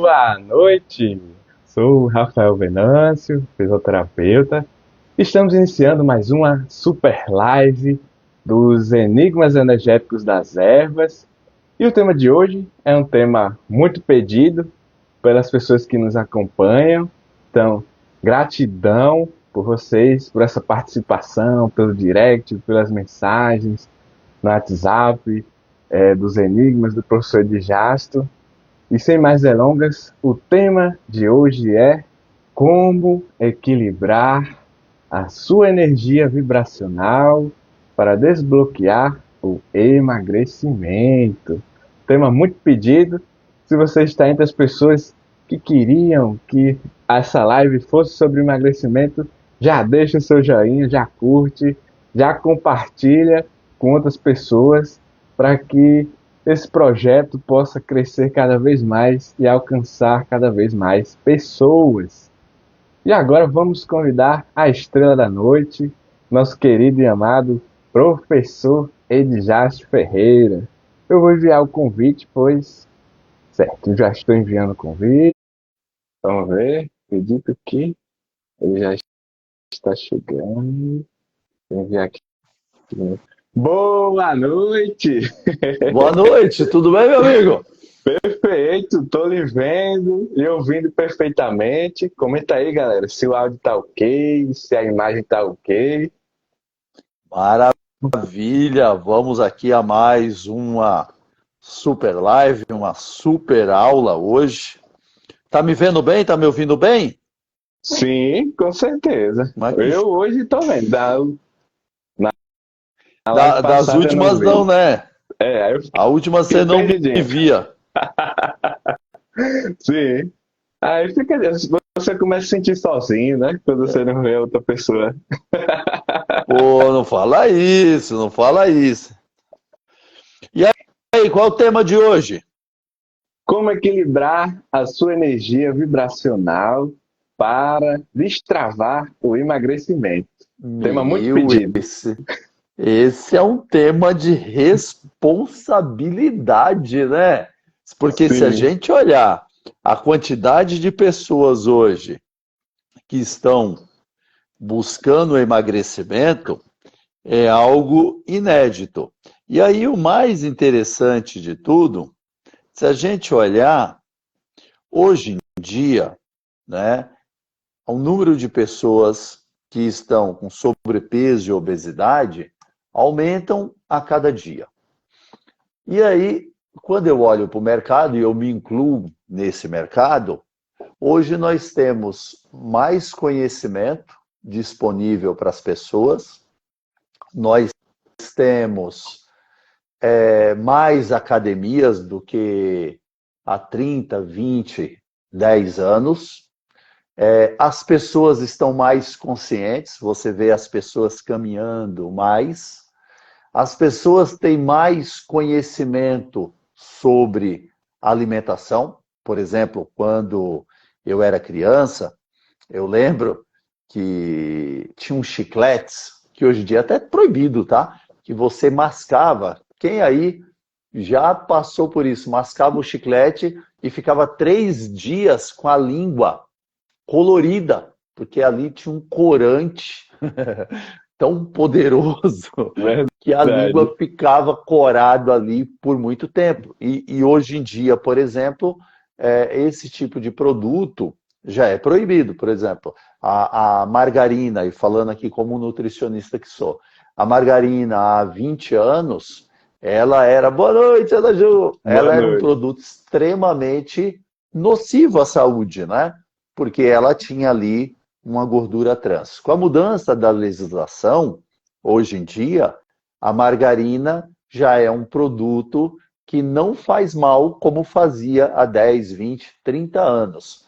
Boa noite! Sou o Rafael Venâncio, fisioterapeuta. Estamos iniciando mais uma super live dos Enigmas Energéticos das Ervas. E o tema de hoje é um tema muito pedido pelas pessoas que nos acompanham. Então, gratidão por vocês, por essa participação, pelo direct, pelas mensagens no WhatsApp, dos Enigmas do professor Edjasto. E sem mais delongas, o tema de hoje é como equilibrar a sua energia vibracional para desbloquear o emagrecimento. Tema muito pedido. Se você está entre as pessoas que queriam que essa live fosse sobre emagrecimento, já deixa o seu joinha, já curte, já compartilha com outras pessoas para que esse projeto possa crescer cada vez mais e alcançar cada vez mais pessoas. E agora vamos convidar a estrela da noite, nosso querido e amado professor Edjasto Ferreira. Eu vou enviar o convite, pois, certo, já estou enviando o convite. Vamos ver, acredito que ele já está chegando. Vou enviar aqui. Boa noite! Boa noite, tudo bem, meu amigo? Perfeito, tô lhe vendo e ouvindo perfeitamente. Comenta aí, galera, se o áudio tá ok, se a imagem tá ok. Maravilha, vamos aqui a mais uma super live, uma super aula hoje. Tá me vendo bem? Tá me ouvindo bem? Sim, com certeza. Mas Eu que- hoje tô vendo. Na live Das passada eu não últimas não, vi. né? Aí eu A última fiquei você não me perdidinho. via. Sim. Aí fica, você começa a sentir sozinho, né? Quando você não vê outra pessoa. Pô, não fala isso, não fala isso. E aí, qual é o tema de hoje? Como equilibrar a sua energia vibracional para destravar o emagrecimento? Tema muito Meu, pedido. esse é um tema de responsabilidade, né? Porque se a Sim, gente olhar a quantidade de pessoas hoje que estão buscando emagrecimento, é algo inédito. E aí o mais interessante de tudo, se a gente olhar, hoje em dia, né, o número de pessoas que estão com sobrepeso e obesidade aumentam a cada dia. E aí, quando eu olho para o mercado, e eu me incluo nesse mercado, hoje nós temos mais conhecimento disponível para as pessoas, nós temos mais academias do que há 30, 20, 10 anos. As pessoas estão mais conscientes, você vê as pessoas caminhando mais, as pessoas têm mais conhecimento sobre alimentação. Por exemplo, quando eu era criança, eu lembro que tinha uns chicletes, que hoje em dia até é proibido, tá? Que você mascava. Quem aí já passou por isso? Mascava o chiclete e ficava 3 dias com a língua colorida, porque ali tinha um corante tão poderoso que a verdade. língua ficava corada ali por muito tempo. E hoje em dia, por exemplo, esse tipo de produto já é proibido. Por exemplo, a margarina, e falando aqui como nutricionista que sou, a margarina há 20 anos, ela era, boa noite, Ana Ju, Boa ela era um noite. produto extremamente nocivo à saúde, né? Porque ela tinha ali uma gordura trans. Com a mudança da legislação, hoje em dia, a margarina já é um produto que não faz mal como fazia há 10, 20, 30 anos.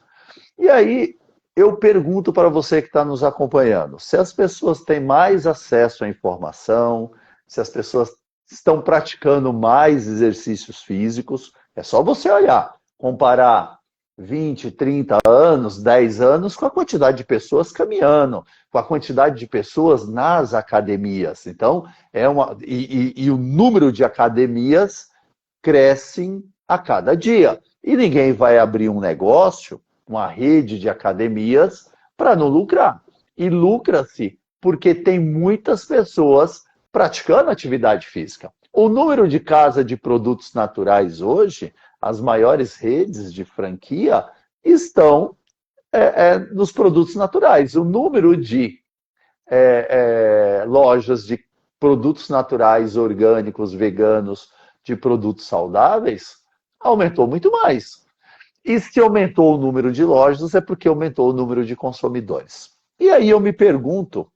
E aí, eu pergunto para você que está nos acompanhando, se as pessoas têm mais acesso à informação, se as pessoas estão praticando mais exercícios físicos, é só você olhar, comparar 20, 30 anos, 10 anos com a quantidade de pessoas caminhando, com a quantidade de pessoas nas academias. Então, o número de academias crescem a cada dia. E ninguém vai abrir um negócio, uma rede de academias, para não lucrar. E lucra-se porque tem muitas pessoas praticando atividade física. O número de casas de produtos naturais hoje, as maiores redes de franquia, estão nos produtos naturais. O número de lojas de produtos naturais, orgânicos, veganos, de produtos saudáveis, aumentou muito mais. E se aumentou o número de lojas, é porque aumentou o número de consumidores. E aí eu me pergunto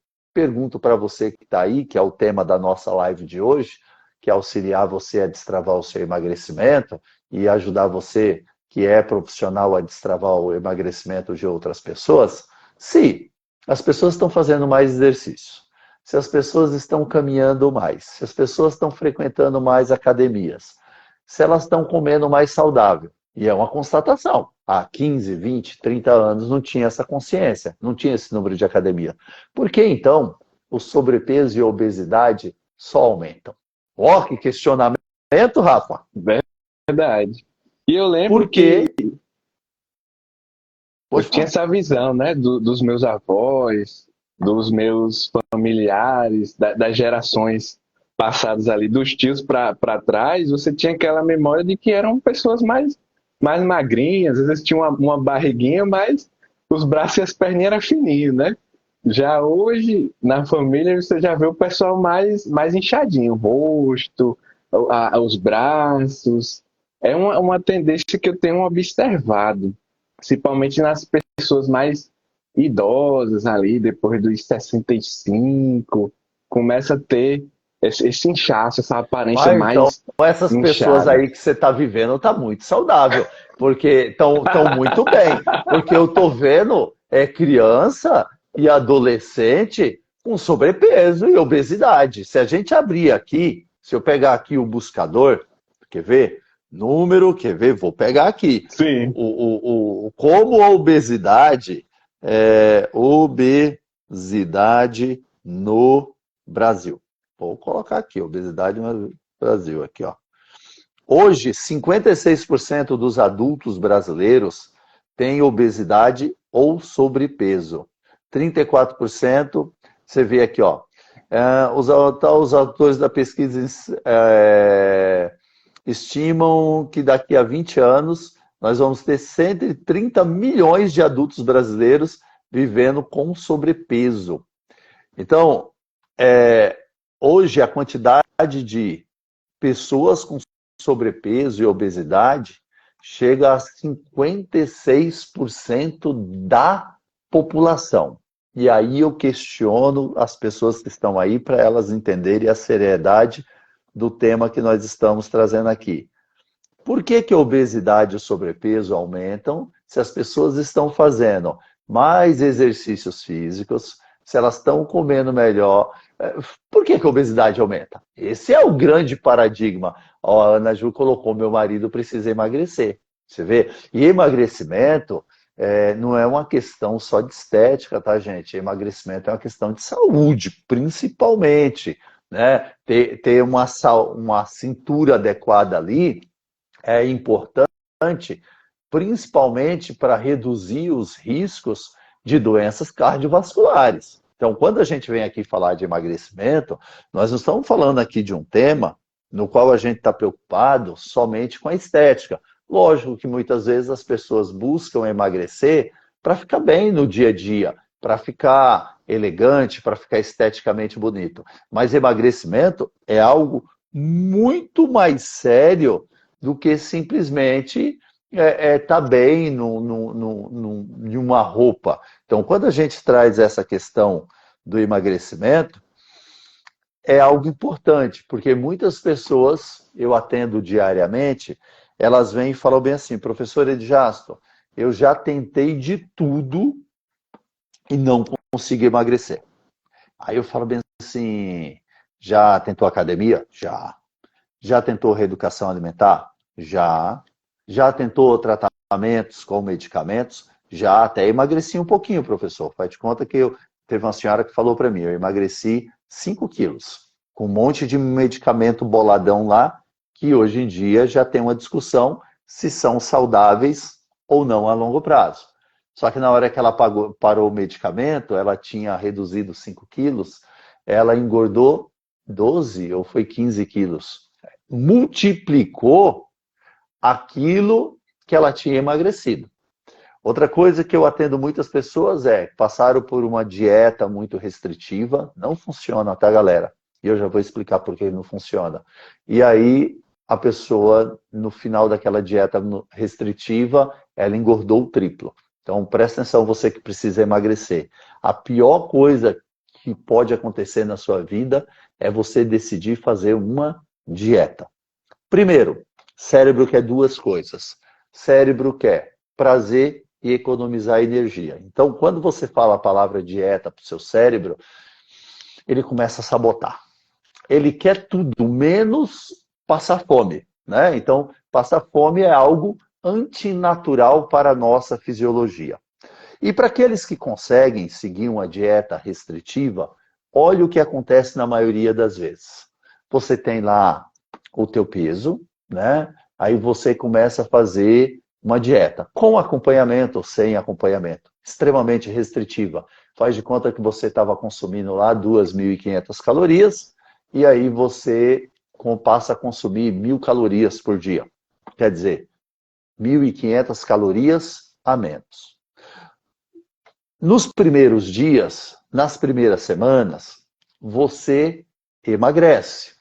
para você que está aí, que é o tema da nossa live de hoje, que é auxiliar você a destravar o seu emagrecimento e ajudar você, que é profissional, a destravar o emagrecimento de outras pessoas, se as pessoas estão fazendo mais exercício, se as pessoas estão caminhando mais, se as pessoas estão frequentando mais academias, se elas estão comendo mais saudável. E é uma constatação. Há 15, 20, 30 anos não tinha essa consciência, não tinha esse número de academia. Por que então o sobrepeso e a obesidade só aumentam? Ó, que questionamento, Rafa. Verdade. E eu lembro Porque que eu tinha essa visão, né, dos meus avós, dos meus familiares, das gerações passadas ali, dos tios para trás, você tinha aquela memória de que eram pessoas mais magrinhas, às vezes tinha uma barriguinha, mas os braços e as perninhas eram fininhos, né? Já hoje, na família, você já vê o pessoal mais inchadinho, o rosto, os braços. É uma tendência que eu tenho observado, principalmente nas pessoas mais idosas ali, depois dos 65, começa a ter esse inchaço, essa aparência então, mais essas pessoas inchada. aí que você está vivendo tá muito saudável, porque estão muito bem. Porque eu tô vendo criança e adolescente com sobrepeso e obesidade. Se a gente abrir aqui, se eu pegar aqui o buscador, quer ver? Número, quer ver? Vou pegar aqui. Sim. Como a obesidade, obesidade no Brasil. Vou colocar aqui, obesidade no Brasil, aqui, ó. Hoje, 56% dos adultos brasileiros têm obesidade ou sobrepeso. 34%, você vê aqui, ó. Os autores da pesquisa estimam que daqui a 20 anos nós vamos ter 130 milhões de adultos brasileiros vivendo com sobrepeso. Então, hoje a quantidade de pessoas com sobrepeso e obesidade chega a 56% da população. E aí eu questiono as pessoas que estão aí para elas entenderem a seriedade do tema que nós estamos trazendo aqui. Por que a obesidade e o sobrepeso aumentam se as pessoas estão fazendo mais exercícios físicos, se elas estão comendo melhor? Por que a obesidade aumenta? Esse é o grande paradigma. Ó, a Ana Ju colocou, meu marido precisa emagrecer. Você vê? E emagrecimento não é uma questão só de estética, tá, gente? Emagrecimento é uma questão de saúde, principalmente. Né? Ter uma cintura adequada ali é importante, principalmente para reduzir os riscos de doenças cardiovasculares. Então, quando a gente vem aqui falar de emagrecimento, nós não estamos falando aqui de um tema no qual a gente está preocupado somente com a estética. Lógico que muitas vezes as pessoas buscam emagrecer para ficar bem no dia a dia, para ficar elegante, para ficar esteticamente bonito. Mas emagrecimento é algo muito mais sério do que simplesmente tá bem em uma roupa. Então, quando a gente traz essa questão do emagrecimento, é algo importante, porque muitas pessoas, eu atendo diariamente, elas vêm e falam bem assim, professor Edjasto, eu já tentei de tudo e não consegui emagrecer. Aí eu falo bem assim, já tentou academia? Já. Já tentou reeducação alimentar? Já. Já tentou tratamentos com medicamentos? Já. Até emagreci um pouquinho, professor. Faz de conta que teve uma senhora que falou para mim, eu emagreci 5 quilos, com um monte de medicamento boladão lá, que hoje em dia já tem uma discussão se são saudáveis ou não a longo prazo. Só que na hora que ela parou o medicamento, ela tinha reduzido 5 quilos, ela engordou 12 ou foi 15 quilos. Multiplicou aquilo que ela tinha emagrecido. Outra coisa que eu atendo muitas pessoas é, passaram por uma dieta muito restritiva, não funciona, tá, galera? E eu já vou explicar por que não funciona. E aí, a pessoa, no final daquela dieta restritiva, ela engordou o triplo. Então, presta atenção, você que precisa emagrecer. A pior coisa que pode acontecer na sua vida é você decidir fazer uma dieta. Primeiro, cérebro quer duas coisas. Cérebro quer prazer e economizar energia. Então, quando você fala a palavra dieta para o seu cérebro, ele começa a sabotar. Ele quer tudo, menos passar fome, né? Então, passar fome é algo antinatural para a nossa fisiologia. E para aqueles que conseguem seguir uma dieta restritiva, olha o que acontece na maioria das vezes. Você tem lá o teu peso, né? Aí você começa a fazer uma dieta, com acompanhamento ou sem acompanhamento, extremamente restritiva. Faz de conta que você estava consumindo lá 2.500 calorias, e aí você passa a consumir 1.000 calorias por dia. Quer dizer, 1.500 calorias a menos. Nos primeiros dias, nas primeiras semanas, você emagrece.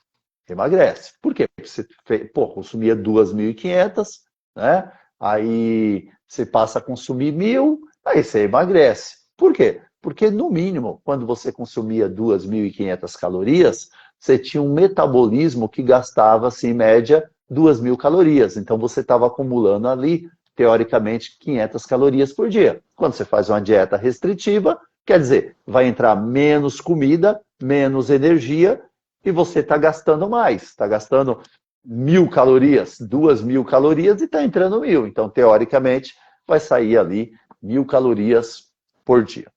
Emagrece. Por quê? Porque você consumia 2.500, né? Aí você passa a consumir 1.000, aí você emagrece. Por quê? Porque, no mínimo, quando você consumia 2.500 calorias, você tinha um metabolismo que gastava, assim, em média, 2.000 calorias. Então, você estava acumulando ali, teoricamente, 500 calorias por dia. Quando você faz uma dieta restritiva, quer dizer, vai entrar menos comida, menos energia, e você está gastando mais. Está gastando 1.000 calorias, 2.000 calorias e está entrando 1.000. Então, teoricamente, vai sair ali 1.000 calorias por dia.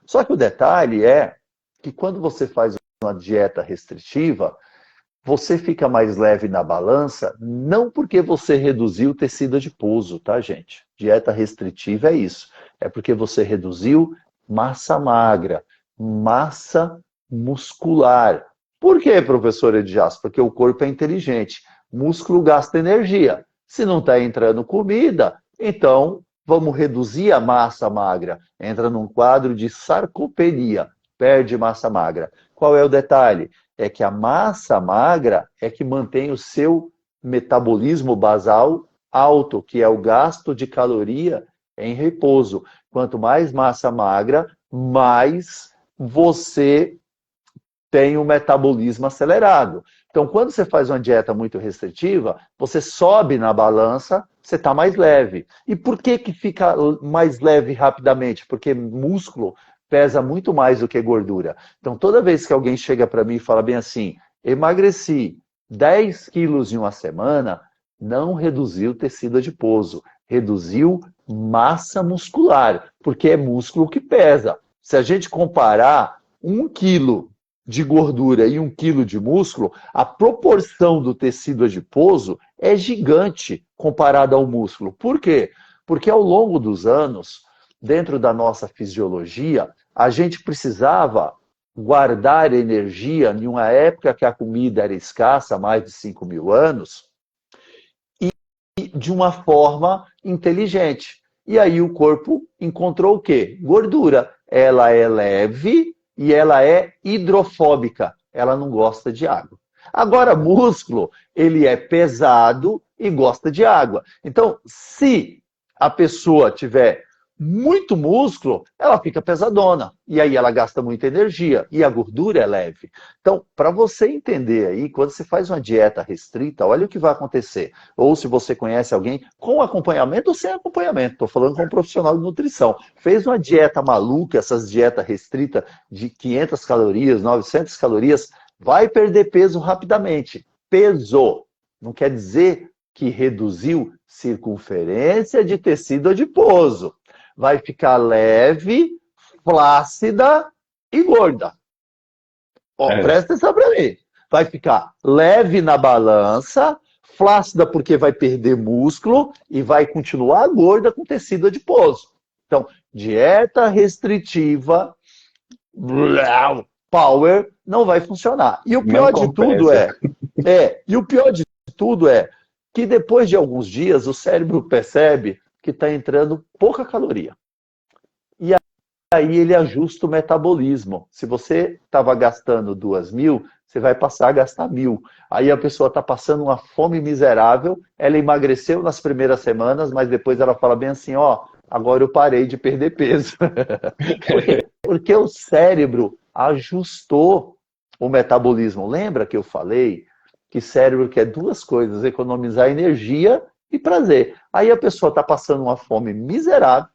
Só que o detalhe é que quando você faz uma dieta restritiva, você fica mais leve na balança, não porque você reduziu o tecido adiposo, tá, gente? Dieta restritiva é isso. É porque você reduziu massa magra, massa muscular. Por quê, professor Edjas? Porque o corpo é inteligente. Músculo gasta energia. Se não está entrando comida, então vamos reduzir a massa magra. Entra num quadro de sarcopenia, perde massa magra. Qual é o detalhe? É que a massa magra é que mantém o seu metabolismo basal alto, que é o gasto de caloria em repouso. Quanto mais massa magra, mais você tem um metabolismo acelerado. Então, quando você faz uma dieta muito restritiva, você sobe na balança, você está mais leve. E por que fica mais leve rapidamente? Porque músculo pesa muito mais do que gordura. Então, toda vez que alguém chega para mim e fala bem assim, emagreci 10 quilos em uma semana, não reduziu tecido adiposo, reduziu massa muscular, porque é músculo que pesa. Se a gente comparar 1 quilo de gordura e 1 quilo de músculo, a proporção do tecido adiposo é gigante comparada ao músculo. Por quê? Porque ao longo dos anos, dentro da nossa fisiologia, a gente precisava guardar energia em uma época que a comida era escassa, há mais de 5.000 anos, e de uma forma inteligente. E aí o corpo encontrou o quê? Gordura. Ela é leve e ela é hidrofóbica. Ela não gosta de água. Agora, músculo, ele é pesado e gosta de água. Então, se a pessoa tiver muito músculo, ela fica pesadona. E aí ela gasta muita energia. E a gordura é leve. Então, para você entender aí, quando você faz uma dieta restrita, olha o que vai acontecer. Ou se você conhece alguém com acompanhamento ou sem acompanhamento. Estou falando com um profissional de nutrição. Fez uma dieta maluca, essas dietas restritas de 500 calorias, 900 calorias, vai perder peso rapidamente. Peso. Não quer dizer que reduziu circunferência de tecido adiposo. Vai ficar leve, flácida e gorda. Ó, presta atenção para mim. Vai ficar leve na balança, flácida porque vai perder músculo e vai continuar gorda com tecido adiposo. Então, dieta restritiva, power, não vai funcionar. E o Não pior de tudo compensa. e o pior de tudo é que depois de alguns dias o cérebro percebe que está entrando pouca caloria. E aí ele ajusta o metabolismo. Se você estava gastando 2.000, você vai passar a gastar 1.000. Aí a pessoa está passando uma fome miserável, ela emagreceu nas primeiras semanas, mas depois ela fala bem assim, ó, agora eu parei de perder peso. Por quê? Porque o cérebro ajustou o metabolismo. Lembra que eu falei que cérebro quer duas coisas, economizar energia e prazer. Aí a pessoa está passando uma fome miserável,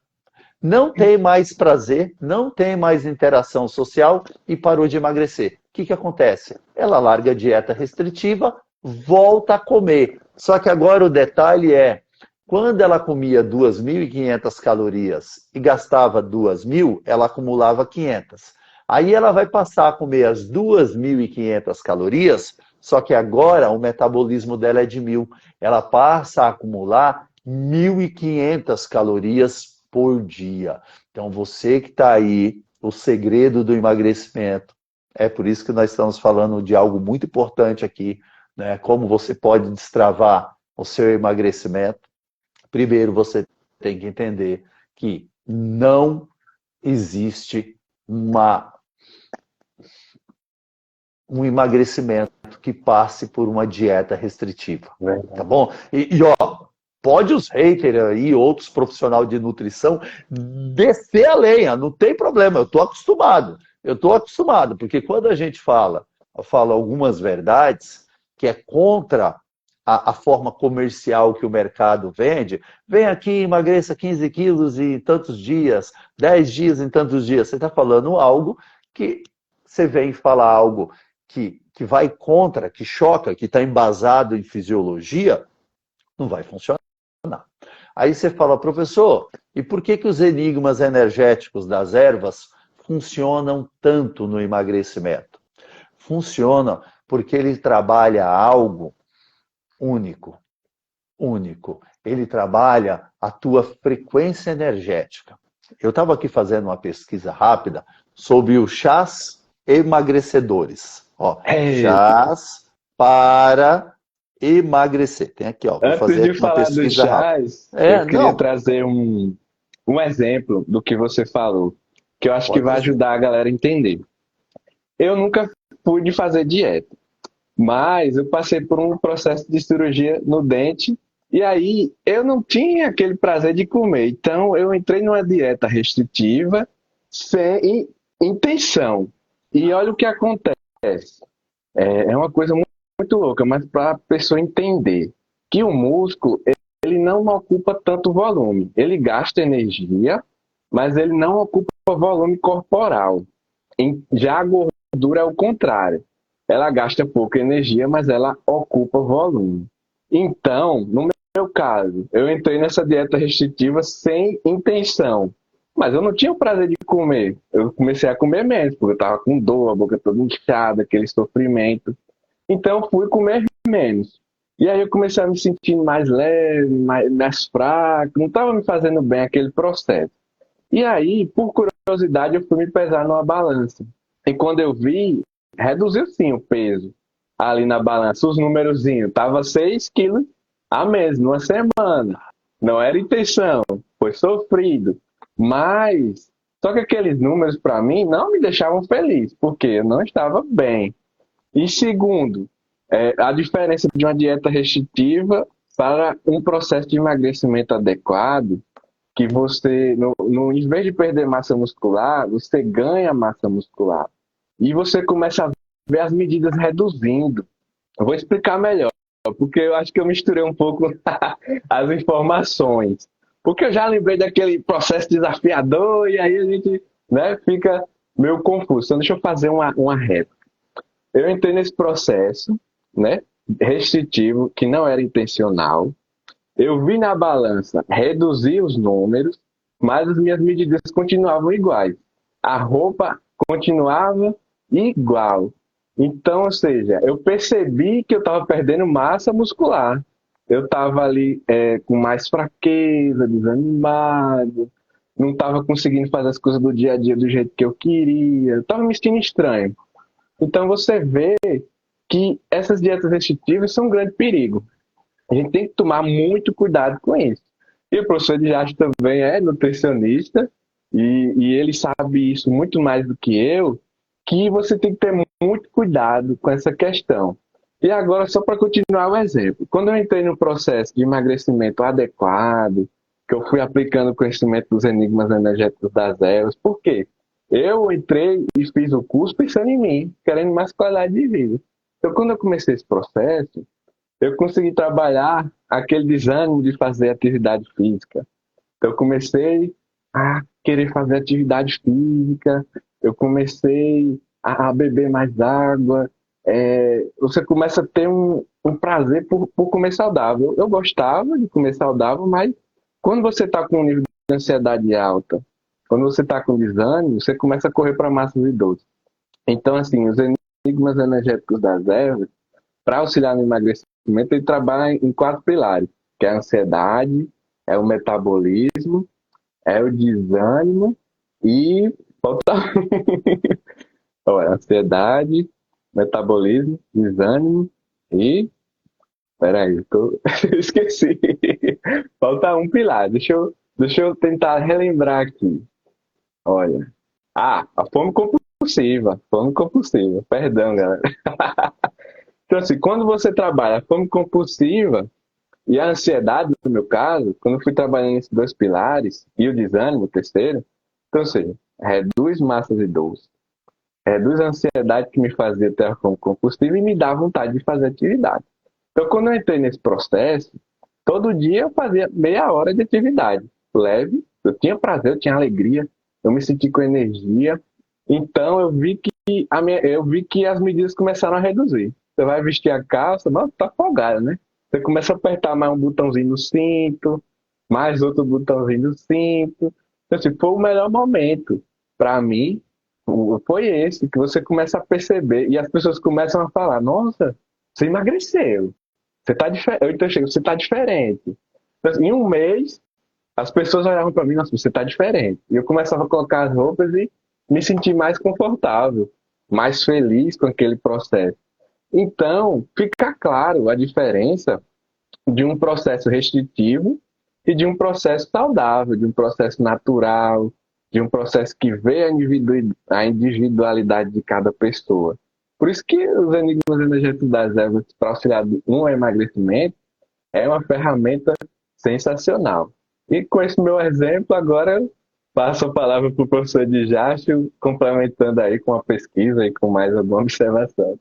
não tem mais prazer, não tem mais interação social e parou de emagrecer. O que acontece? Ela larga a dieta restritiva, volta a comer. Só que agora o detalhe é, quando ela comia 2.500 calorias e gastava 2.000, ela acumulava 500. Aí ela vai passar a comer as 2.500 calorias, só que agora o metabolismo dela é de 1.000. Ela passa a acumular 1.500 calorias por dia. Então, você que está aí, o segredo do emagrecimento, é por isso que nós estamos falando de algo muito importante aqui, né? Como você pode destravar o seu emagrecimento. Primeiro, você tem que entender que não existe um emagrecimento que passe por uma dieta restritiva, tá bom? Ó, pode os haters aí, outros profissionais de nutrição, descer a lenha, não tem problema, eu estou acostumado, porque quando a gente fala algumas verdades que é contra a forma comercial que o mercado vende, vem aqui, emagreça 15 quilos em tantos dias, 10 dias em tantos dias, você está falando algo que você vem falar algo que vai contra, que choca, que está embasado em fisiologia, não vai funcionar. Aí você fala, professor, e por que os enigmas energéticos das ervas funcionam tanto no emagrecimento? Funciona porque ele trabalha algo único, único. Ele trabalha a tua frequência energética. Eu estava aqui fazendo uma pesquisa rápida sobre os chás emagrecedores. Ó, chás para emagrecer. Tem aqui, ó. Vou Antes fazer de aqui uma falar dos pesquisa rápida. chás, eu queria Não, trazer um exemplo do que você falou, que eu acho que pode vai dizer. ajudar a galera a entender. Eu nunca pude fazer dieta, mas eu passei por um processo de cirurgia no dente e aí eu não tinha aquele prazer de comer. Então eu entrei numa dieta restritiva sem intenção. E olha o que acontece. É uma coisa muito louca, mas para a pessoa entender que o músculo ele não ocupa tanto volume. Ele gasta energia, mas ele não ocupa volume corporal. Já a gordura é o contrário. Ela gasta pouca energia, mas ela ocupa volume. Então, no meu caso, eu entrei nessa dieta restritiva sem intenção. Mas eu não tinha o prazer de comer. Eu comecei a comer menos, porque eu estava com dor, a boca toda inchada, aquele sofrimento. Então, eu fui comer menos. E aí eu comecei a me sentir mais leve, mais fraco, não estava me fazendo bem aquele processo. E aí, por curiosidade, eu fui me pesar numa balança. E quando eu vi, reduziu sim o peso ali na balança, os numerozinhos. Tava 6 quilos a menos, numa semana. Não era intenção, foi sofrido. Mas, só que aqueles números para mim não me deixavam feliz, porque eu não estava bem. E segundo, a diferença de uma dieta restritiva para um processo de emagrecimento adequado, que você, em vez de perder massa muscular, você ganha massa muscular. E você começa a ver as medidas reduzindo. Eu vou explicar melhor, porque eu acho que eu misturei um pouco as informações. Porque eu já lembrei daquele processo desafiador e aí a gente, né, fica meio confuso. Então deixa eu fazer uma réplica. Eu entrei nesse processo, né, restritivo, que não era intencional. Eu vi na balança reduzir os números, mas as minhas medidas continuavam iguais. A roupa continuava igual. Então, ou seja, eu percebi que eu estava perdendo massa muscular. Eu estava ali com mais fraqueza, desanimado, não estava conseguindo fazer as coisas do dia a dia do jeito que eu queria, eu estava me sentindo estranho. Então você vê que essas dietas restritivas são um grande perigo. A gente tem que tomar muito cuidado com isso. E o professor Edjard também é nutricionista e ele sabe isso muito mais do que eu, que você tem que ter muito cuidado com essa questão. E agora, só para continuar o exemplo, quando eu entrei no processo de emagrecimento adequado, que eu fui aplicando o conhecimento dos enigmas energéticos das ervas, por quê? Eu entrei e fiz o curso pensando em mim, querendo mais qualidade de vida. Então, quando eu comecei esse processo, eu consegui trabalhar aquele desânimo de fazer atividade física. Então, eu comecei a querer fazer atividade física, eu comecei a beber mais água. Você começa a ter um prazer por comer saudável. Eu gostava de comer saudável, mas quando você está com um nível de ansiedade alta, quando você está com desânimo, você começa a correr para massas e doces. Então, assim, os enigmas energéticos das ervas, para auxiliar no emagrecimento, ele trabalha em quatro pilares, que é a ansiedade, é o metabolismo, é o desânimo e falta olha, ansiedade, metabolismo, desânimo e peraí, esqueci. Falta um pilar. Deixa eu tentar relembrar aqui. Olha. A fome compulsiva. Fome compulsiva. Perdão, galera. Então, assim, quando você trabalha a fome compulsiva e a ansiedade, no meu caso, quando eu fui trabalhando nesses dois pilares, e o desânimo, o terceiro, então, ou seja, reduz massas e dores, reduz a ansiedade que me fazia ter a fome compulsiva e me dá vontade de fazer atividade. Então, quando eu entrei nesse processo, todo dia eu fazia meia hora de atividade leve, eu tinha prazer, eu tinha alegria, eu me senti com energia. Então, eu vi que as medidas começaram a reduzir. Você vai vestir a calça, mas tá folgado, né? Você começa a apertar mais um botãozinho no cinto, mais outro botãozinho no cinto. Então, assim, foi o melhor momento para mim. Foi esse que você começa a perceber e as pessoas começam a falar: Nossa, você emagreceu, você tá diferente. Então, você tá diferente. Então, assim, em um mês, as pessoas olhavam para mim: Nossa, você tá diferente. E eu começava a colocar as roupas e me sentir mais confortável, mais feliz com aquele processo. Então, fica claro a diferença de um processo restritivo e de um processo saudável, de um processo natural, de um processo que vê a individualidade de cada pessoa. Por isso que os enigmas energéticos das ervas para auxiliar no emagrecimento é uma ferramenta sensacional. E com esse meu exemplo, agora eu passo a palavra para o professor Djácio, complementando aí com a pesquisa e com mais alguma observação.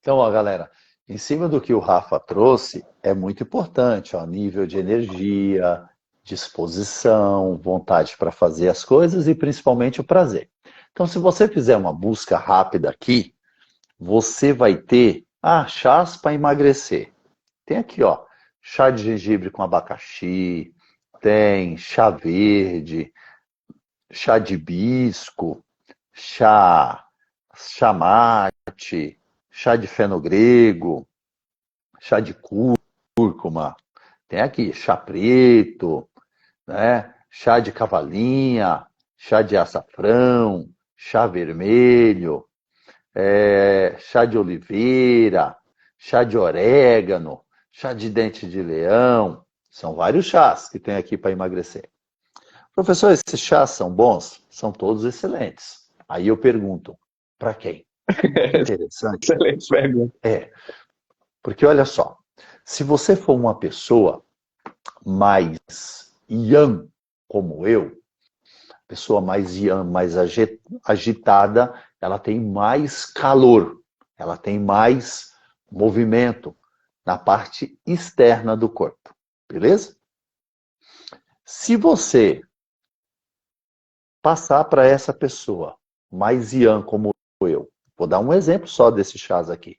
Então, ó, galera, em cima do que o Rafa trouxe, é muito importante, ó, nível de energia, disposição, vontade para fazer as coisas e principalmente o prazer. Então, se você fizer uma busca rápida aqui, você vai ter chás para emagrecer. Tem aqui, ó, chá de gengibre com abacaxi, tem chá verde, chá de hibisco, chá mate, chá de fenogrego, chá de cúrcuma, tem aqui chá preto, né? Chá de cavalinha, chá de açafrão, chá vermelho, chá de oliveira, chá de orégano, chá de dente de leão. São vários chás que tem aqui para emagrecer. Professor, esses chás são bons? São todos excelentes. Aí eu pergunto, para quem? Interessante. Excelente pergunta. Porque olha só, se você for uma pessoa mais yang como eu, pessoa mais yang, mais agitada, ela tem mais calor, ela tem mais movimento na parte externa do corpo, beleza? Se você passar para essa pessoa mais yang como eu, vou dar um exemplo só desses chás aqui.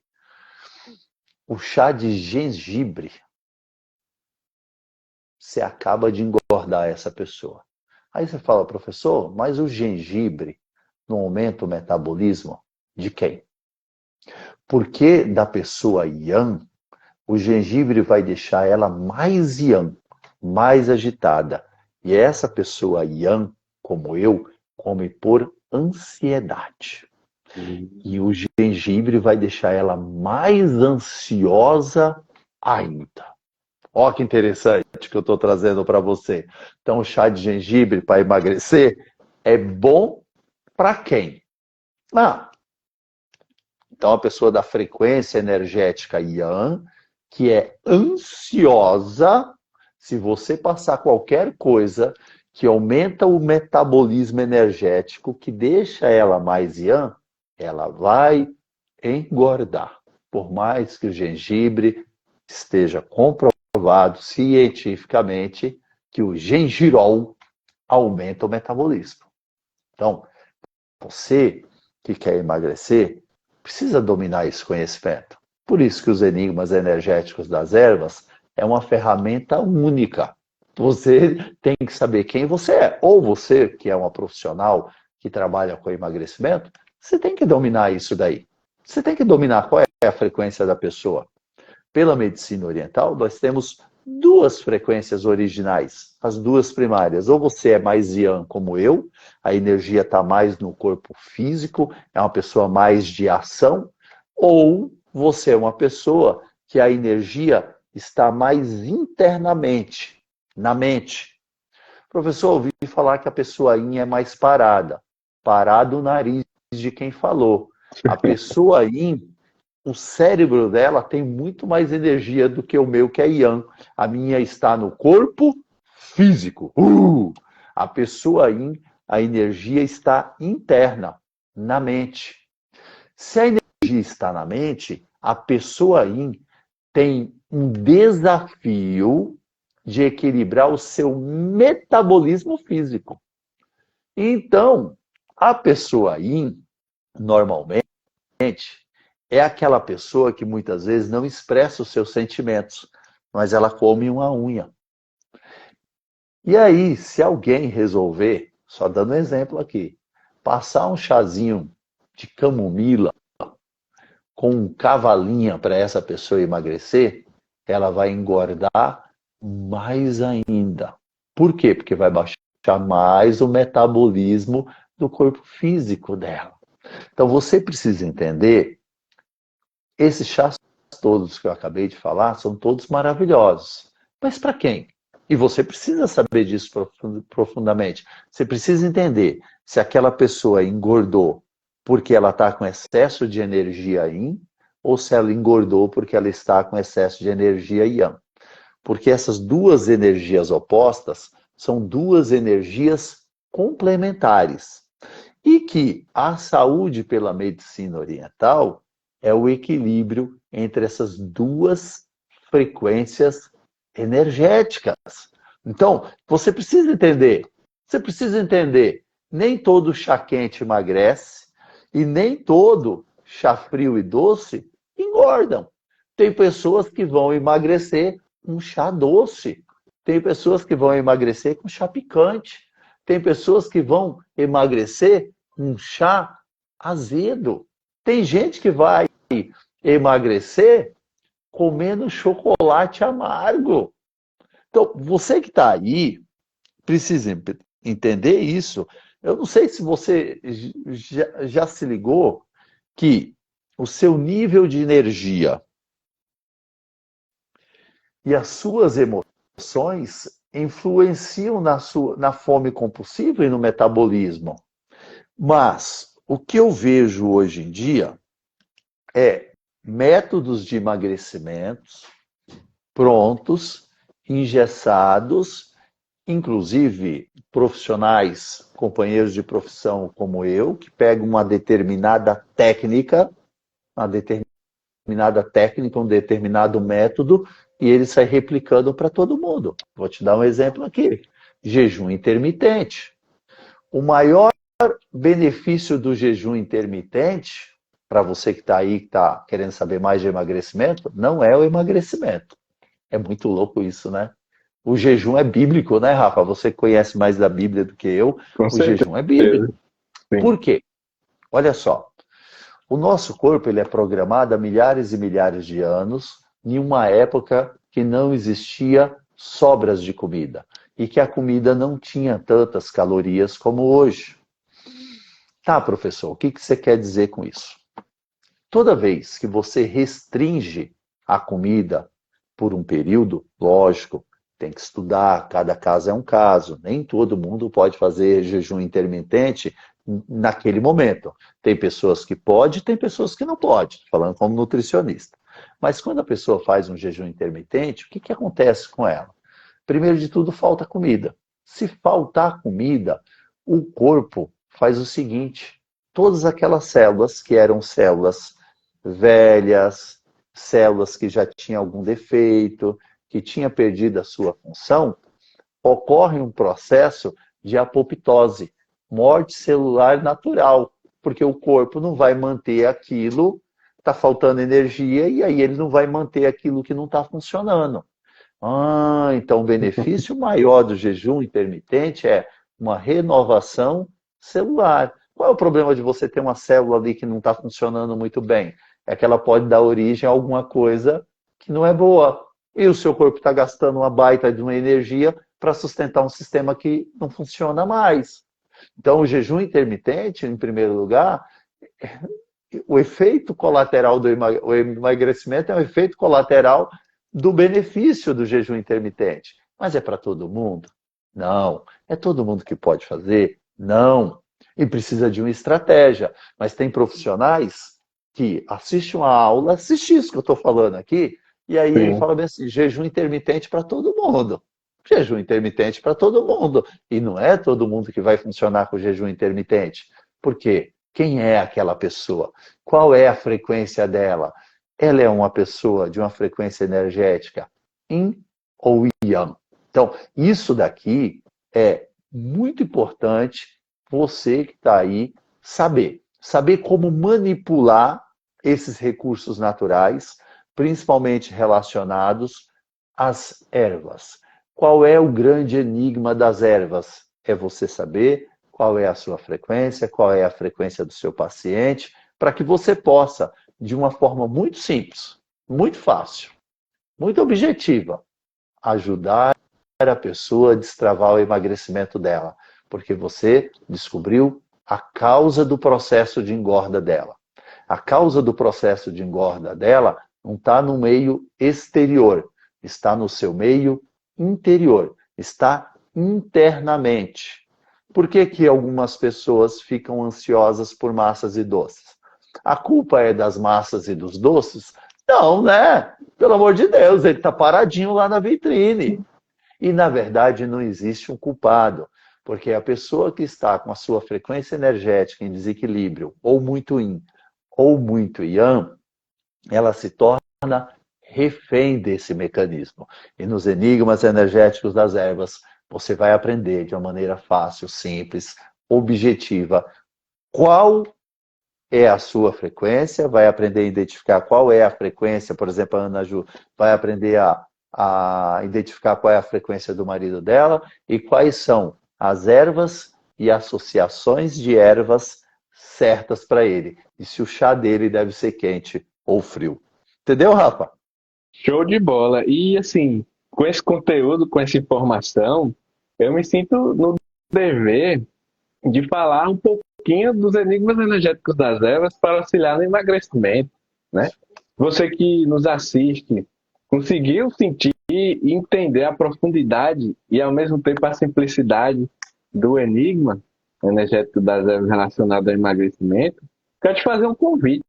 O chá de gengibre, você acaba de engordar essa pessoa. Aí você fala, professor, mas o gengibre não aumenta o metabolismo de quem? Porque da pessoa yang, o gengibre vai deixar ela mais yang, mais agitada. E essa pessoa yang, como eu, come por ansiedade. E o gengibre vai deixar ela mais ansiosa ainda. Olha que interessante que eu estou trazendo para você. Então, o chá de gengibre para emagrecer é bom para quem? Então, a pessoa da frequência energética Yang, que é ansiosa, se você passar qualquer coisa que aumenta o metabolismo energético, que deixa ela mais Yang, ela vai engordar. Por mais que o gengibre esteja comprovado cientificamente que o gengirol aumenta o metabolismo. Então, você que quer emagrecer, precisa dominar esse conhecimento. Por isso que os enigmas energéticos das ervas é uma ferramenta única. Você tem que saber quem você é. Ou você, que é uma profissional que trabalha com emagrecimento, você tem que dominar isso daí. Você tem que dominar qual é a frequência da pessoa. Pela medicina oriental, nós temos duas frequências originais, as duas primárias. Ou você é mais yang como eu, a energia está mais no corpo físico, é uma pessoa mais de ação, ou você é uma pessoa que a energia está mais internamente, na mente. Professor, ouvi falar que a pessoa yin é mais parada. Parado o nariz de quem falou. A pessoa yin, o cérebro dela tem muito mais energia do que o meu, que é yang. A minha está no corpo físico. A pessoa yin, a energia está interna, na mente. Se a energia está na mente, a pessoa yin tem um desafio de equilibrar o seu metabolismo físico. Então, a pessoa yin, normalmente, é aquela pessoa que muitas vezes não expressa os seus sentimentos, mas ela come uma unha. E aí, se alguém resolver, só dando um exemplo aqui, passar um chazinho de camomila com um cavalinha para essa pessoa emagrecer, ela vai engordar mais ainda. Por quê? Porque vai baixar mais o metabolismo do corpo físico dela. Então você precisa entender, esses chás todos que eu acabei de falar são todos maravilhosos. Mas para quem? E você precisa saber disso profundamente. Você precisa entender se aquela pessoa engordou porque ela está com excesso de energia yin, ou se ela engordou porque ela está com excesso de energia yang. Porque essas duas energias opostas são duas energias complementares. E que a saúde pela medicina oriental é o equilíbrio entre essas duas frequências energéticas. Então, você precisa entender, nem todo chá quente emagrece e nem todo chá frio e doce engordam. Tem pessoas que vão emagrecer com chá doce, tem pessoas que vão emagrecer com chá picante, tem pessoas que vão emagrecer com chá azedo. Tem gente que vai emagrecer comendo chocolate amargo. Então, você que está aí, precisa entender isso. Eu não sei se você já se ligou que o seu nível de energia e as suas emoções influenciam na fome compulsiva e no metabolismo. Mas o que eu vejo hoje em dia é métodos de emagrecimento prontos, engessados, inclusive profissionais, companheiros de profissão como eu, que pegam uma determinada técnica, um determinado método, e ele sai replicando para todo mundo. Vou te dar um exemplo aqui. Jejum intermitente. O maior benefício do jejum intermitente, para você que está aí, que está querendo saber mais de emagrecimento, não é o emagrecimento. É muito louco isso, né? O jejum é bíblico, né, Rafa? Você conhece mais da Bíblia do que eu. Com O certeza. jejum é bíblico. Sim. Por quê? Olha só. O nosso corpo ele é programado há milhares e milhares de anos, em uma época que não existia sobras de comida e que a comida não tinha tantas calorias como hoje. Tá, professor, o que você quer dizer com isso? Toda vez que você restringe a comida por um período, lógico, tem que estudar, cada caso é um caso. Nem todo mundo pode fazer jejum intermitente naquele momento. Tem pessoas que podem, tem pessoas que não podem, falando como nutricionista. Mas quando a pessoa faz um jejum intermitente, o que acontece com ela? Primeiro de tudo, falta comida. Se faltar comida, o corpo faz o seguinte: todas aquelas células que eram células velhas, células que já tinham algum defeito, que tinha perdido a sua função, ocorre um processo de apoptose, morte celular natural, porque o corpo não vai manter aquilo, está faltando energia, e aí ele não vai manter aquilo que não está funcionando. Então o benefício maior do jejum intermitente é uma renovação celular. Qual é o problema de você ter uma célula ali que não está funcionando muito bem? É que ela pode dar origem a alguma coisa que não é boa. E o seu corpo está gastando uma baita de uma energia para sustentar um sistema que não funciona mais. Então, o jejum intermitente, em primeiro lugar, o efeito colateral do emagrecimento é um efeito colateral do benefício do jejum intermitente. Mas é para todo mundo? Não. É todo mundo que pode fazer? Não. E precisa de uma estratégia. Mas tem profissionais que assistem uma aula, assiste isso que eu estou falando aqui, e aí ele Sim. fala bem assim, jejum intermitente para todo mundo. Jejum intermitente para todo mundo. E não é todo mundo que vai funcionar com jejum intermitente. Por quê? Quem é aquela pessoa? Qual é a frequência dela? Ela é uma pessoa de uma frequência energética Yin ou Yang. Então, isso daqui é muito importante você que está aí saber. Saber como manipular esses recursos naturais, principalmente relacionados às ervas. Qual é o grande enigma das ervas? É você saber qual é a sua frequência, qual é a frequência do seu paciente, para que você possa, de uma forma muito simples, muito fácil, muito objetiva, ajudar a pessoa a destravar o emagrecimento dela, porque você descobriu a causa do processo de engorda dela. A causa do processo de engorda dela não está no meio exterior, está no seu meio interior, está internamente. Por que que algumas pessoas ficam ansiosas por massas e doces? A culpa é das massas e dos doces? Não, né? Pelo amor de Deus, ele está paradinho lá na vitrine. E, na verdade, não existe um culpado, porque a pessoa que está com a sua frequência energética em desequilíbrio, ou muito yin, ou muito yang, ela se torna refém desse mecanismo. E nos enigmas energéticos das ervas, você vai aprender de uma maneira fácil, simples, objetiva, qual é a sua frequência, vai aprender a identificar qual é a frequência, por exemplo, a Ana Ju vai aprender a identificar qual é a frequência do marido dela e quais são as ervas e associações de ervas certas para ele. E se o chá dele deve ser quente ou frio. Entendeu, Rafa? Show de bola. E assim, com esse conteúdo, com essa informação, eu me sinto no dever de falar um pouquinho dos enigmas energéticos das ervas para auxiliar no emagrecimento, né? Você que nos assiste, conseguiu sentir e entender a profundidade e ao mesmo tempo a simplicidade do enigma energético das ervas relacionado ao emagrecimento? Quero te fazer um convite,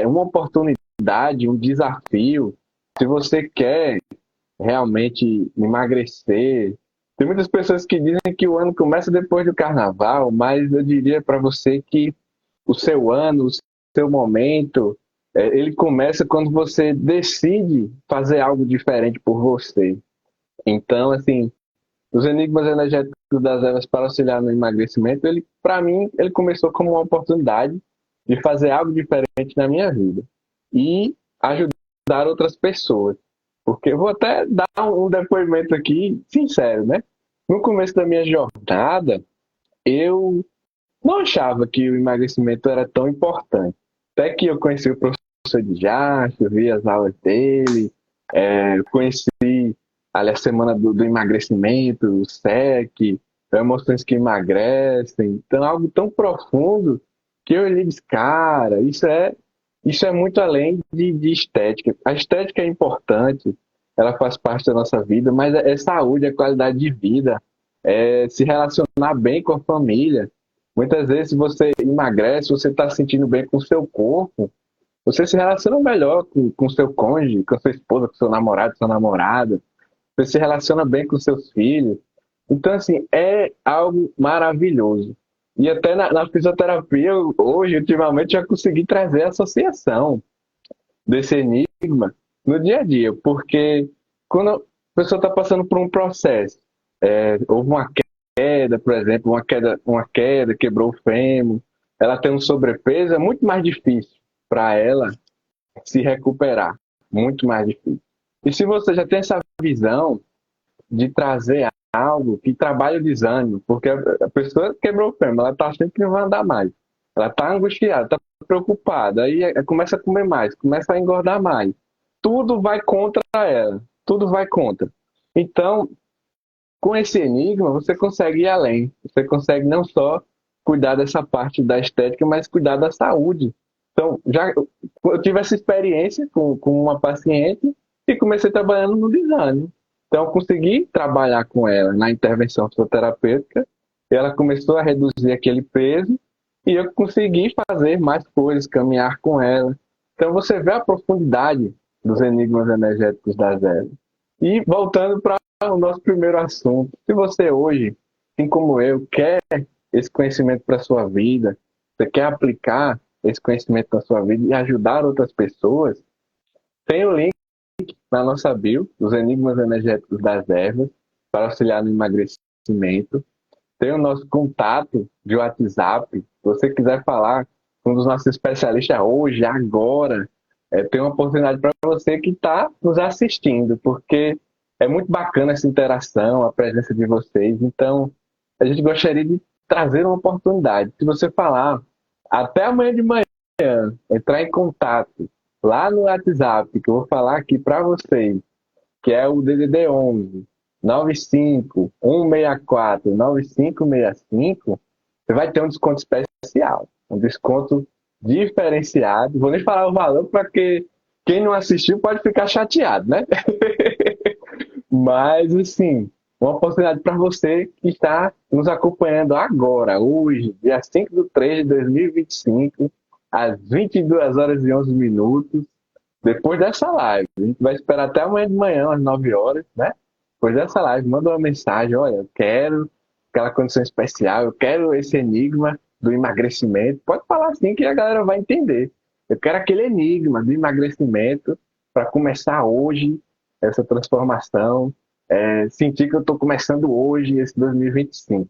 uma oportunidade, um desafio. Se você quer realmente emagrecer. Tem muitas pessoas que dizem que o ano começa depois do carnaval, mas eu diria para você que o seu ano, o seu momento, ele começa quando você decide fazer algo diferente por você. Então, assim, os enigmas energéticos das ervas para auxiliar no emagrecimento, ele, para mim, ele começou como uma oportunidade de fazer algo diferente na minha vida e ajudar outras pessoas. Porque eu vou até dar um depoimento aqui sincero, né? No começo da minha jornada, eu não achava que o emagrecimento era tão importante. Até que eu conheci o professor de Jastro, vi as aulas dele, conheci ali a semana do emagrecimento, o SEC, emoções que emagrecem. Então, algo tão profundo que eu lhe disse, cara, isso é muito além de estética. A estética é importante, ela faz parte da nossa vida, mas é saúde, é qualidade de vida, é se relacionar bem com a família. Muitas vezes, se você emagrece, você está se sentindo bem com o seu corpo, você se relaciona melhor com seu cônjuge, com sua esposa, com seu namorado, sua namorada. Você se relaciona bem com seus filhos. Então, assim, é algo maravilhoso. E até na fisioterapia, hoje, ultimamente, já consegui trazer a associação desse enigma no dia a dia, porque quando a pessoa está passando por um processo, houve uma queda, por exemplo, uma queda, quebrou o fêmur, ela tem um sobrepeso, é muito mais difícil para ela se recuperar, muito mais difícil. E se você já tem essa visão de trazer algo que trabalhe o desânimo, porque a pessoa quebrou o fêmur, ela está sempre que não vai andar mais, ela está angustiada, está preocupada, aí começa a comer mais, começa a engordar mais, tudo vai contra ela, tudo vai contra. Então, com esse enigma, você consegue ir além, você consegue não só cuidar dessa parte da estética, mas cuidar da saúde. Então, já eu tive essa experiência com uma paciente e comecei trabalhando no desânimo. Então, eu consegui trabalhar com ela na intervenção fisioterapêutica, e ela começou a reduzir aquele peso e eu consegui fazer mais coisas, caminhar com ela. Então, você vê a profundidade dos enigmas energéticos da Zé. E voltando para o nosso primeiro assunto, se você hoje, assim como eu, quer esse conhecimento para a sua vida, você quer aplicar esse conhecimento na sua vida e ajudar outras pessoas, tem o link na nossa bio, dos Enigmas Energéticos das Ervas, para auxiliar no emagrecimento. Tem o nosso contato de WhatsApp. Se você quiser falar com um dos nossos especialistas hoje, agora, tem uma oportunidade para você que está nos assistindo, porque é muito bacana essa interação, a presença de vocês. Então, a gente gostaria de trazer uma oportunidade. Se você falar até amanhã de manhã, entrar em contato lá no WhatsApp, que eu vou falar aqui para vocês, que é o DDD 11 95 164 9565, você vai ter um desconto especial, um desconto diferenciado. Vou nem falar o valor para que quem não assistiu pode ficar chateado, né? Mas, assim, uma oportunidade para você que está nos acompanhando agora, hoje, dia 5/3/2025, às 22 horas e 11 minutos, depois dessa live. A gente vai esperar até amanhã de manhã, às 9 horas, né? Depois dessa live, manda uma mensagem: olha, eu quero aquela condição especial, eu quero esse enigma do emagrecimento. Pode falar assim que a galera vai entender. Eu quero aquele enigma do emagrecimento para começar hoje essa transformação, sentir que eu estou começando hoje esse 2025.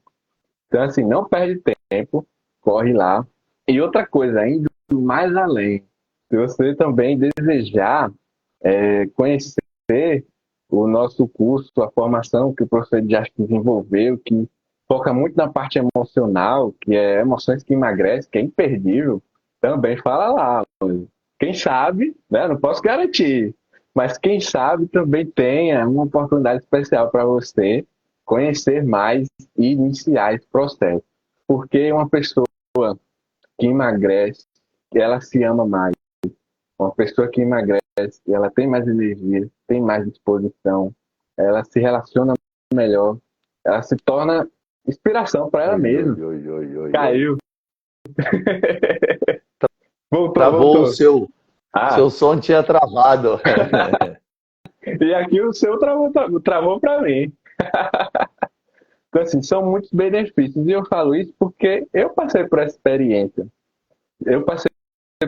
Então, assim, não perde tempo, corre lá. E outra coisa, indo mais além, se você também desejar conhecer o nosso curso, a formação que o professor já desenvolveu, que foca muito na parte emocional, que é emoções que emagrecem, que é imperdível, também fala lá. Quem sabe, né? Não posso garantir, mas quem sabe também tenha uma oportunidade especial para você conhecer mais e iniciar esse processo. Porque uma pessoa que emagrece, ela se ama mais. Uma pessoa que emagrece, ela tem mais energia, tem mais disposição, ela se relaciona melhor, ela se torna inspiração para ela Oi, mesma. oi, oi, oi, oi, oi. Caiu. Voltou, Travou o voltou. seu. Ah, Seu som tinha travado. e aqui o seu travou para mim. Então, assim, são muitos benefícios. E eu falo isso porque eu passei por essa experiência. Eu passei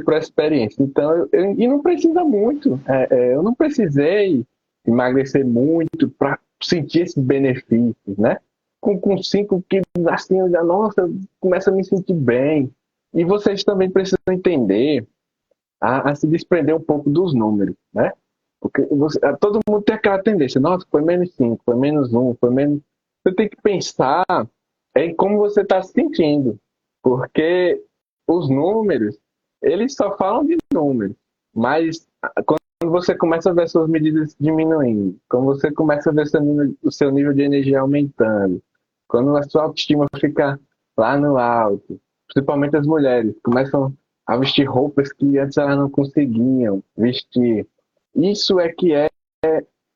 por essa experiência. Então, e não precisa muito. Eu não precisei emagrecer muito para sentir esses benefícios, né? Com 5 quilos assim, eu já, nossa, eu começo a me sentir bem. E vocês também precisam entender a se desprender um pouco dos números, né? Porque todo mundo tem aquela tendência, nossa, foi -5, foi -1, foi menos. Você tem que pensar em como você está se sentindo, porque os números eles só falam de números, mas quando você começa a ver suas medidas diminuindo, quando você começa a ver o seu nível de energia aumentando, quando a sua autoestima fica lá no alto, principalmente as mulheres, começam a vestir roupas que antes elas não conseguiam vestir. Isso é que é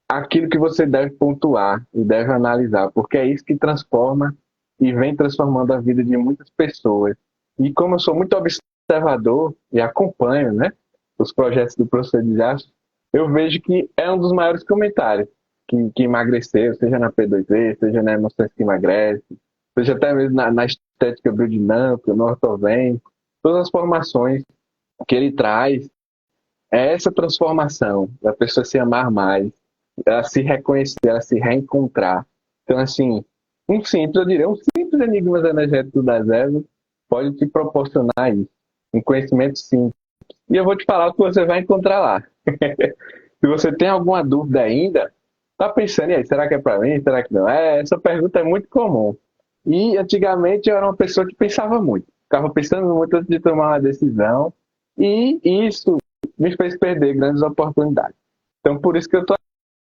aquilo que você deve pontuar e deve analisar, porque é isso que transforma e vem transformando a vida de muitas pessoas. E como eu sou muito observador e acompanho, né, os projetos do professor Desastre, eu vejo que é um dos maiores comentários que emagreceu, seja na P2E, seja na Emoções que Emagrece, seja até mesmo na estética biodinâmica, no ortovênico, todas as formações que ele traz é essa transformação da pessoa se amar mais, ela se reconhecer, ela se reencontrar. Então, assim, eu diria, um simples enigmas energéticos das ervas pode te proporcionar isso. Um conhecimento simples. E eu vou te falar o que você vai encontrar lá. Se você tem alguma dúvida ainda, tá pensando, e aí, será que é para mim? Será que não é? Essa pergunta é muito comum. E antigamente eu era uma pessoa que pensava muito. Ficava pensando muito antes de tomar uma decisão. E isso me fez perder grandes oportunidades. Então, por isso que eu estou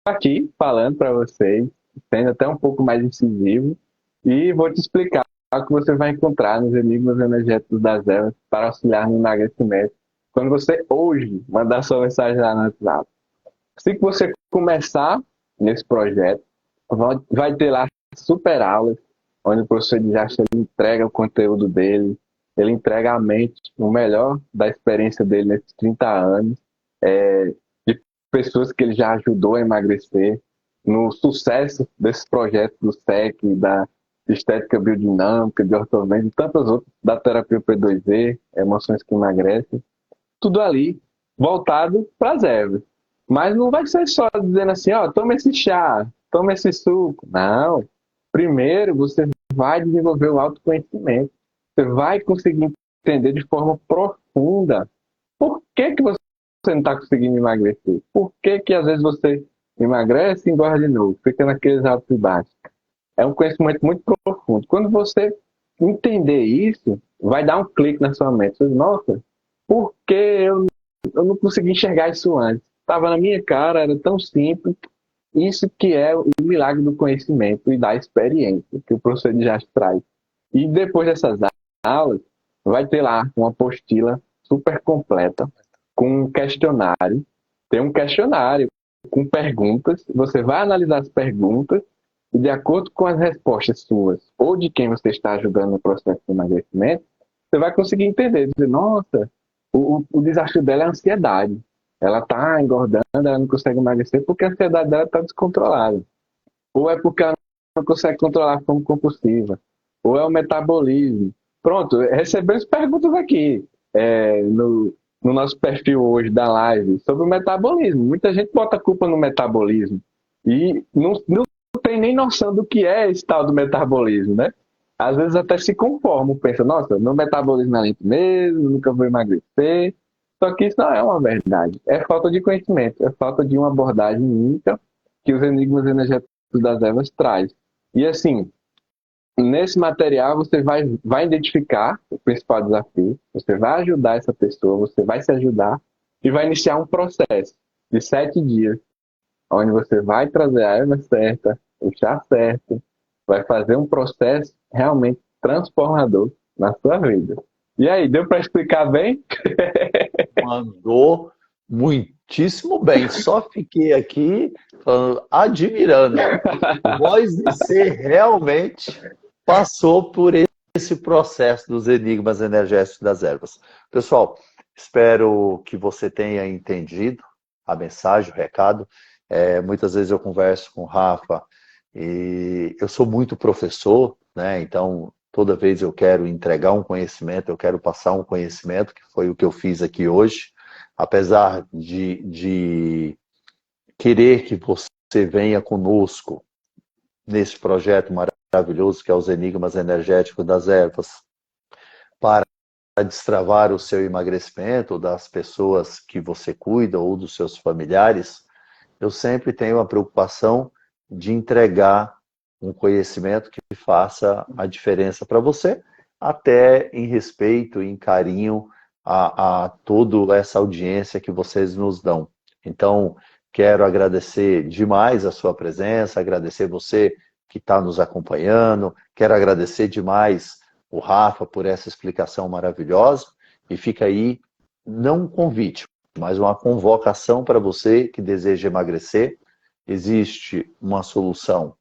aqui falando para vocês, sendo até um pouco mais incisivo, e vou te explicar o que você vai encontrar nos enigmas energéticos das ervas para auxiliar no emagrecimento. Quando você hoje mandar sua mensagem lá no WhatsApp. Assim que você começar nesse projeto, vai ter lá super aulas, onde o professor Dijaste entrega o conteúdo dele, ele entrega a mente, o melhor da experiência dele nesses 30 anos, de pessoas que ele já ajudou a emagrecer, no sucesso desses projetos do SEC, da estética biodinâmica, de ortovênico, e tantas outras, da terapia P2E, emoções que emagrecem, tudo ali voltado para as ervas. Mas não vai ser só dizendo assim, ó, toma esse chá, toma esse suco. Não. Primeiro você vai desenvolver o autoconhecimento. Você vai conseguir entender de forma profunda por que você não está conseguindo emagrecer. Por que às vezes você emagrece e engorda de novo, fica naqueles altos e baixos. É um conhecimento muito profundo. Quando você entender isso, vai dar um clique na sua mente. Você diz, nossa, por que eu não consegui enxergar isso antes? Estava na minha cara, era tão simples. Isso que é o milagre do conhecimento e da experiência que o professor já traz. E depois dessas aulas, vai ter lá uma apostila super completa, com um questionário. Tem um questionário com perguntas. Você vai analisar as perguntas e, de acordo com as respostas suas ou de quem você está ajudando no processo de emagrecimento, você vai conseguir entender. Dizer, nossa, o desafio dela é a ansiedade. Ela está engordando, ela não consegue emagrecer porque a ansiedade dela está descontrolada. Ou é porque ela não consegue controlar a fome compulsiva. Ou é o metabolismo. Pronto, recebemos perguntas aqui no nosso perfil hoje da live sobre o metabolismo. Muita gente bota a culpa no metabolismo e não tem nem noção do que é esse tal do metabolismo, né? Às vezes até se conformam, pensa, nossa, meu metabolismo é lento mesmo, nunca vou emagrecer. Só que isso não é uma verdade. É falta de conhecimento, é falta de uma abordagem única que os enigmas energéticos das ervas traz. E assim, nesse material você vai identificar o principal desafio, você vai ajudar essa pessoa, você vai se ajudar e vai iniciar um processo de 7 dias, onde você vai trazer a erva certa, o chá certo, vai fazer um processo realmente transformador na sua vida. E aí, deu para explicar bem? Mandou muitíssimo bem. Só fiquei aqui admirando. O Voz de Ser realmente passou por esse processo dos enigmas energéticos das ervas. Pessoal, espero que você tenha entendido a mensagem, o recado. Muitas vezes eu converso com o Rafa e eu sou muito professor, né? Então, toda vez eu quero entregar um conhecimento, eu quero passar um conhecimento, que foi o que eu fiz aqui hoje. Apesar de querer que você venha conosco nesse projeto maravilhoso que é os Enigmas Energéticos das Ervas, para destravar o seu emagrecimento, das pessoas que você cuida ou dos seus familiares, eu sempre tenho a preocupação de entregar um conhecimento que faça a diferença para você, até em respeito e em carinho a toda essa audiência que vocês nos dão. Então, quero agradecer demais a sua presença, agradecer você que está nos acompanhando, quero agradecer demais o Rafa por essa explicação maravilhosa, e fica aí, não um convite, mas uma convocação para você que deseja emagrecer. Existe uma solução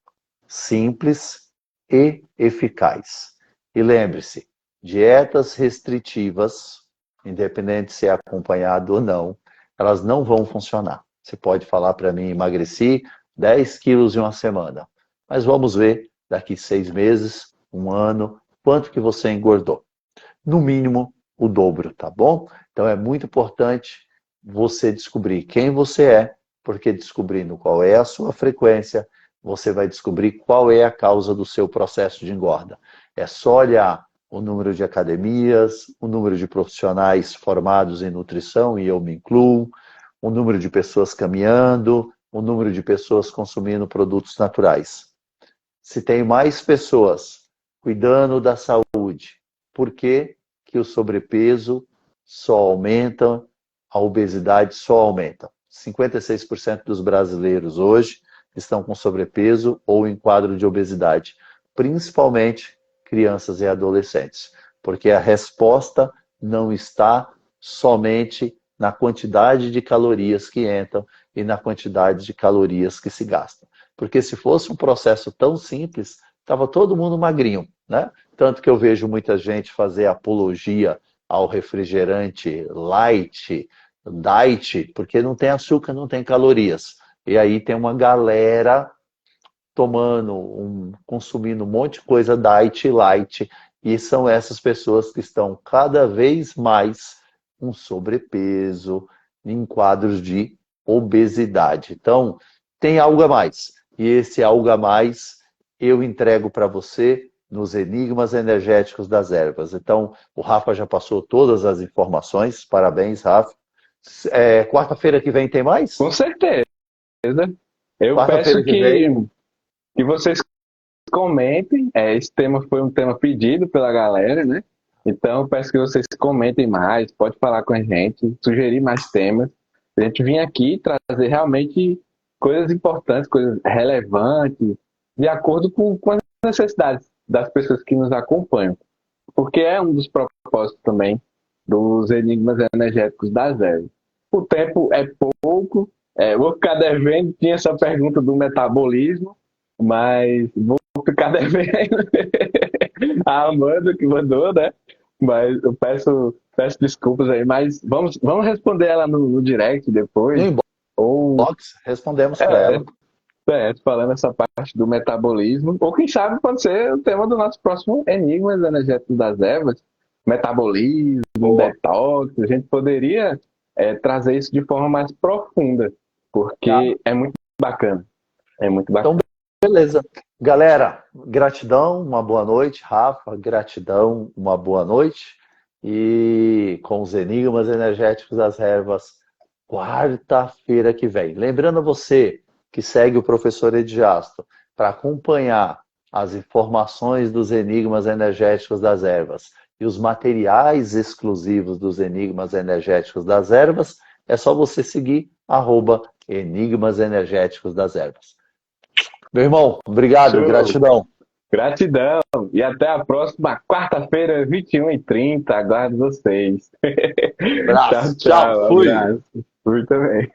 simples e eficaz. E lembre-se, dietas restritivas, independente se é acompanhado ou não, elas não vão funcionar. Você pode falar para mim, emagreci 10 quilos em uma semana, mas vamos ver daqui 6 meses, um ano, quanto que você engordou. No mínimo, o dobro, tá bom? Então é muito importante você descobrir quem você é, porque descobrindo qual é a sua frequência, você vai descobrir qual é a causa do seu processo de engorda. É só olhar o número de academias, o número de profissionais formados em nutrição, e eu me incluo, o número de pessoas caminhando, o número de pessoas consumindo produtos naturais. Se tem mais pessoas cuidando da saúde, por que que o sobrepeso só aumenta, a obesidade só aumenta? 56% dos brasileiros hoje estão com sobrepeso ou em quadro de obesidade, principalmente crianças e adolescentes, porque a resposta não está somente na quantidade de calorias que entram e na quantidade de calorias que se gastam. Porque se fosse um processo tão simples, estava todo mundo magrinho, né? Tanto que eu vejo muita gente fazer apologia ao refrigerante light, diet, porque não tem açúcar, não tem calorias. E aí tem uma galera consumindo um monte de coisa diet, light, e são essas pessoas que estão cada vez mais com sobrepeso, em quadros de obesidade. Então, tem algo a mais. E esse algo a mais eu entrego para você nos Enigmas Energéticos das Ervas. Então, o Rafa já passou todas as informações. Parabéns, Rafa. Quarta-feira que vem tem mais? Com certeza. Eu Quarta-feira peço que vem. que vocês comentem. Esse tema foi um tema pedido pela galera, né? Então, eu peço que vocês comentem mais, pode falar com a gente, sugerir mais temas. A gente vir aqui trazer realmente coisas importantes, coisas relevantes, de acordo com as necessidades das pessoas que nos acompanham. Porque é um dos propósitos também dos enigmas energéticos da Zero. O tempo é pouco, vou ficar devendo, tinha essa pergunta do metabolismo, mas vou ficar devendo a Amanda que mandou, né? Mas eu peço desculpas aí, mas vamos responder ela no direct depois. No Ou, inbox, respondemos para é, ela. falando essa parte do metabolismo. Ou quem sabe pode ser o tema do nosso próximo Enigmas Energéticos das Ervas. Metabolismo, Boa. detox. A gente poderia trazer isso de forma mais profunda, Tá. porque é muito bacana. É muito Então, bacana. beleza. Galera, gratidão, uma boa noite. Rafa, gratidão, uma boa noite. E com os Enigmas Energéticos das Ervas, quarta-feira que vem. Lembrando a você que segue o professor Ediasto para acompanhar as informações dos Enigmas Energéticos das Ervas e os materiais exclusivos dos Enigmas Energéticos das Ervas, é só você seguir @Enigmas Energéticos das Ervas. Meu irmão, obrigado, Show. gratidão. Gratidão. E até a próxima quarta-feira, 21h30. Aguardo vocês. Tchau, Abraço, tchau, tchau. fui. Abraço. Fui também.